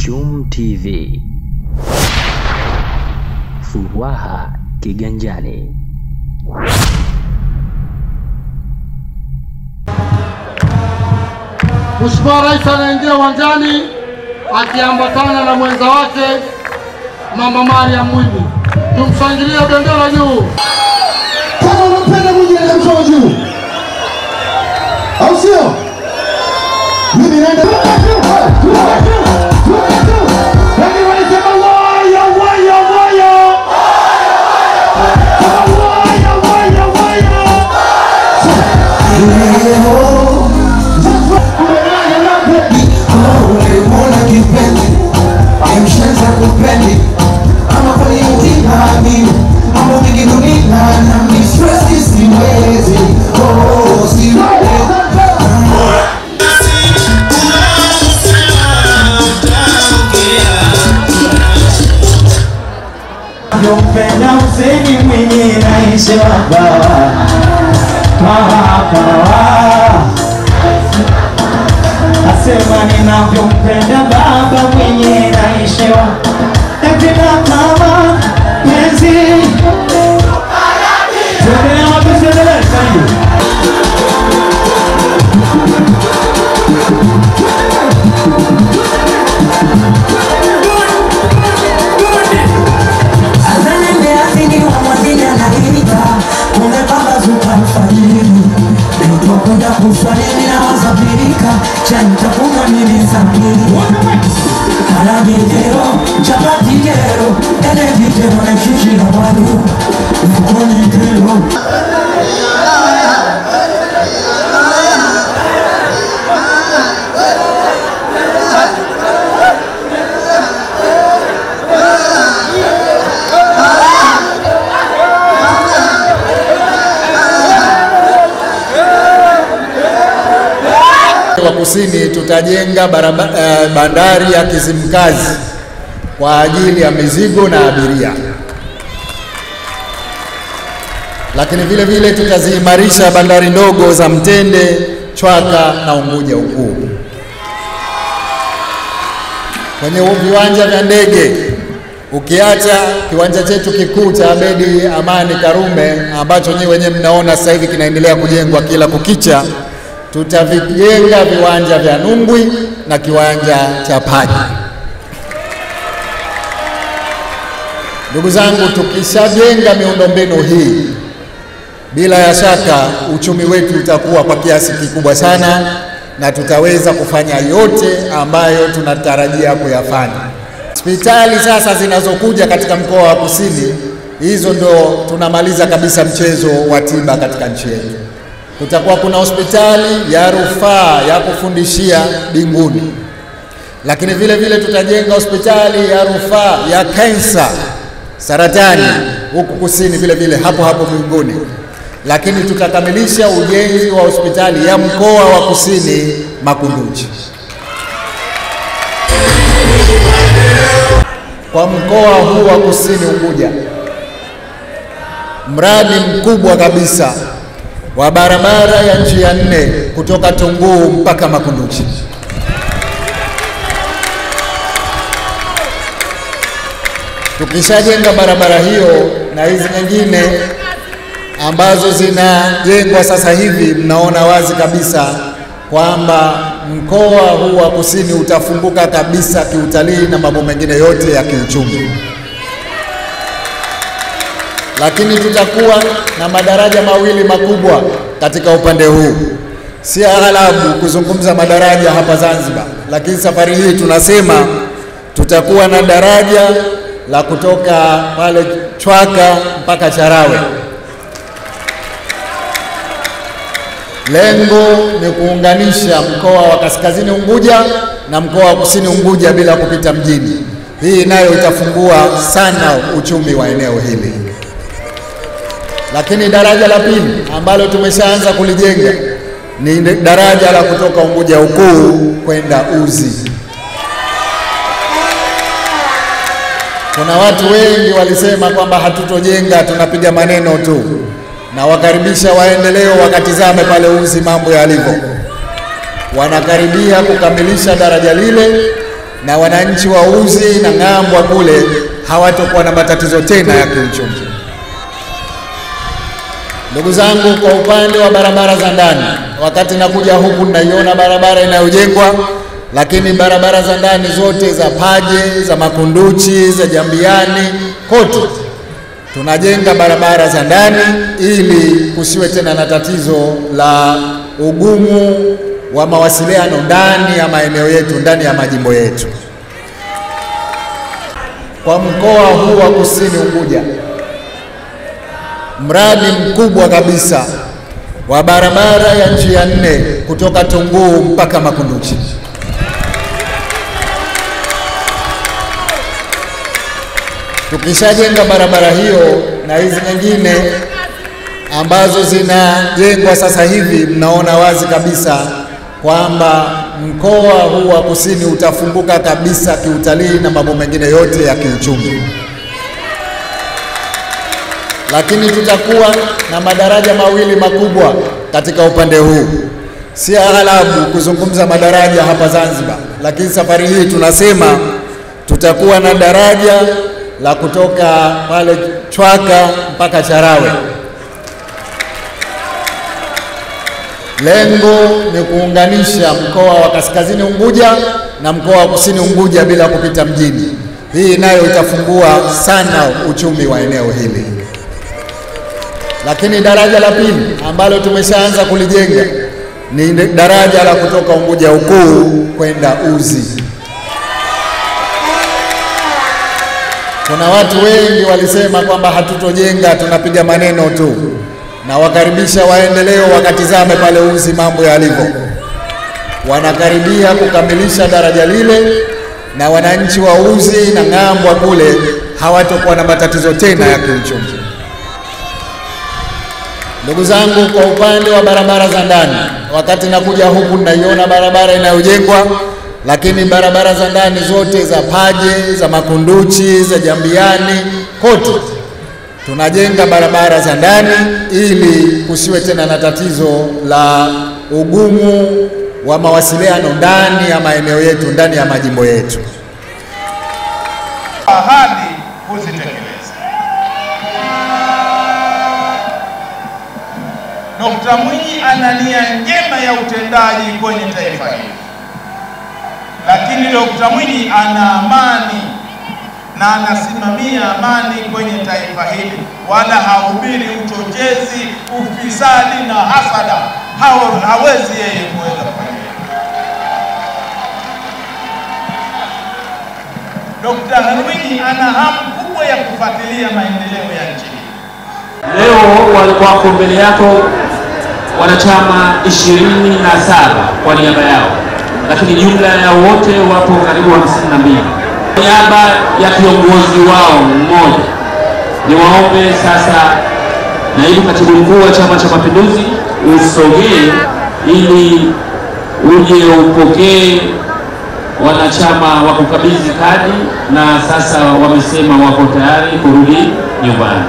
Chum TV. Furaha kiganjani. Mheshimiwa Rais anaingia uwanjani akiambatana na mwenza wake Mama Mariam Mwinyi. Tumshangilie, bendera juu. Kama unampenda Mwinyi na mkono juu. Au sio? Mimi naenda Mpenda Hussein Mwinyi rais wa mahakama, asema ninavyompenda baba Mwinyi rais wa mahakama penzi. Tuendelea wakusendelea zaidi. Kufarimi na wazabirika chani takuma nini sabiri Karagidero, chapatigero Ene vitero na kishi na wadu Mkone kero Wa Kusini tutajenga bandari ya Kizimkazi kwa ajili ya mizigo na abiria, lakini vile vile tutaziimarisha bandari ndogo za Mtende, Chwaka na Unguja Ukuu. Kwenye viwanja vya ndege, ukiacha kiwanja chetu kikuu cha Abedi Amani Karume ambacho nyinyi wenyewe mnaona sasa hivi kinaendelea kujengwa kila kukicha, tutavijenga viwanja vya Nungwi na kiwanja cha Paji. Ndugu zangu, tukishajenga miundombinu hii, bila ya shaka uchumi wetu utakuwa kwa kiasi kikubwa sana na tutaweza kufanya yote ambayo tunatarajia kuyafanya. Hospitali sasa zinazokuja katika mkoa wa Kusini, hizo ndo tunamaliza kabisa mchezo wa tiba katika nchi yetu. Kutakuwa kuna hospitali ya rufaa ya kufundishia Binguni, lakini vile vile tutajenga hospitali ya rufaa ya kansa, saratani huku Kusini vile vile hapo hapo Binguni, lakini tutakamilisha ujenzi wa hospitali ya mkoa wa Kusini Makunduchi. Kwa mkoa huu wa Kusini Unguja, mradi mkubwa kabisa wa barabara ya njia 4 kutoka Tunguu mpaka Makunduchi. Tukishajenga barabara hiyo na hizi nyingine ambazo zinajengwa sasa hivi, mnaona wazi kabisa kwamba mkoa huu wa Kusini utafunguka kabisa kiutalii na mambo mengine yote ya kiuchumi. Lakini tutakuwa na madaraja mawili makubwa katika upande huu. Si aghalabu kuzungumza madaraja hapa Zanzibar, lakini safari hii tunasema tutakuwa na daraja la kutoka pale Chwaka mpaka Charawe. Lengo ni kuunganisha mkoa wa Kaskazini Unguja na mkoa wa Kusini Unguja bila kupita mjini. Hii nayo itafungua sana uchumi wa eneo hili. Lakini daraja la pili ambalo tumeshaanza kulijenga ni daraja la kutoka Unguja Ukuu kwenda Uzi. Kuna watu wengi walisema kwamba hatutojenga, tunapiga maneno tu, na wakaribisha waendelee wakatizame pale Uzi mambo yalivyo. Wanakaribia kukamilisha daraja lile na wananchi wa Uzi na Ng'ambwa kule hawatakuwa na matatizo tena ya kiuchumi. Ndugu zangu, kwa upande wa barabara za ndani, wakati nakuja huku naiona barabara inayojengwa, lakini barabara za ndani zote za Paje, za Makunduchi, za Jambiani, kote tunajenga barabara za ndani ili kusiwe tena na tatizo la ugumu wa mawasiliano ndani ya maeneo yetu, ndani ya majimbo yetu. Kwa mkoa huu wa Kusini Unguja, mradi mkubwa kabisa wa barabara ya njia 4 kutoka Tunguu mpaka Makunduchi. Tukishajenga barabara hiyo na hizi nyingine ambazo zinajengwa sasa hivi, mnaona wazi kabisa kwamba mkoa huu wa Kusini utafunguka kabisa kiutalii na mambo mengine yote ya kiuchumi. Lakini tutakuwa na madaraja mawili makubwa katika upande huu. Si aghalabu kuzungumza madaraja hapa Zanzibar, lakini safari hii tunasema tutakuwa na daraja la kutoka pale Chwaka mpaka Charawe. Lengo ni kuunganisha mkoa wa Kaskazini Unguja na mkoa wa Kusini Unguja bila kupita mjini. Hii nayo itafungua sana uchumi wa eneo hili. Lakini daraja la pili ambalo tumeshaanza kulijenga ni daraja la kutoka Unguja Ukuu kwenda Uzi. Kuna watu wengi walisema kwamba hatutojenga, tunapiga maneno tu, na wakaribisha waendelee wakatizame pale Uzi mambo yalivyo. Wanakaribia kukamilisha daraja lile, na wananchi wa Uzi na Ng'ambwa kule hawatakuwa na matatizo tena ya kiuchumi. Ndugu zangu, kwa upande wa barabara za ndani, wakati nakuja huku naiona barabara inayojengwa, lakini barabara za ndani zote za Paje, za Makunduchi, za Jambiani, kote tunajenga barabara za ndani ili kusiwe tena na tatizo la ugumu wa mawasiliano ndani ya maeneo yetu, ndani ya majimbo yetu. Ahadi kuzitekeleza. Dr. Mwinyi ana nia njema ya utendaji kwenye taifa hili, lakini Dr. Mwinyi ana amani na anasimamia amani kwenye taifa hili, wala hahubiri uchochezi, ufisadi na hasada. Hawezi yeye kuweza kufanya. Dr. Mwinyi ana hamu kubwa ya kufuatilia maendeleo ya nchi. Leo wako mbele yako wanachama 27 kwa niaba yao, lakini jumla ya wote wapo karibu 52. Niaba ya kiongozi wao mmoja, niwaombe sasa naibu katibu mkuu wa Chama cha Mapinduzi usogee ili uje upokee wanachama wa kukabidhi kadi, na sasa wamesema wako tayari kurudi nyumbani.